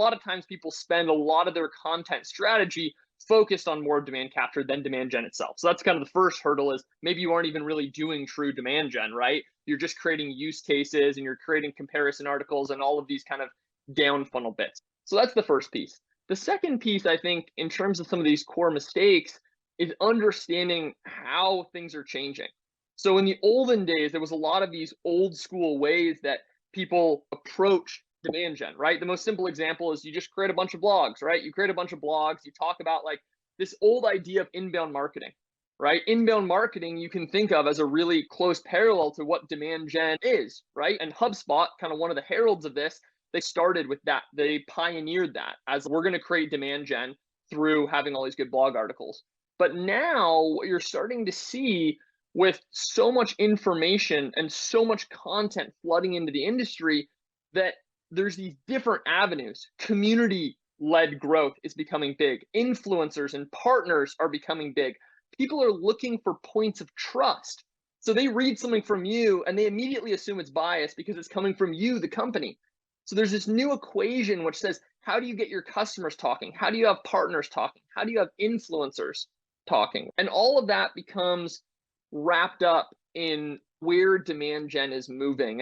lot of times people spend a lot of their content strategy focused on more demand capture than demand gen itself. So that's kind of the first hurdle, is maybe you aren't even really doing true demand gen, right? You're just creating use cases and you're creating comparison articles and all of these kind of down funnel bits. So that's the first piece. The second piece, I think, in terms of some of these core mistakes, is understanding how things are changing. So in the olden days, there was a lot of these old school ways that people approach demand gen, right? The most simple example is you just create a bunch of blogs, right? You create a bunch of blogs, you talk about like this old idea of inbound marketing, right? Inbound marketing you can think of as a really close parallel to what demand gen is, right? And HubSpot, kind of one of the heralds of this, they started with that. They pioneered that as we're going to create demand gen through having all these good blog articles. But now what you're starting to see with so much information and so much content flooding into the industry, that there's these different avenues. Community led growth is becoming big. Influencers and partners are becoming big. People are looking for points of trust. So they read something from you and they immediately assume it's biased because it's coming from you, the company. So there's this new equation which says, how do you get your customers talking? How do you have partners talking? How do you have influencers talking? And all of that becomes wrapped up in where demand gen is moving.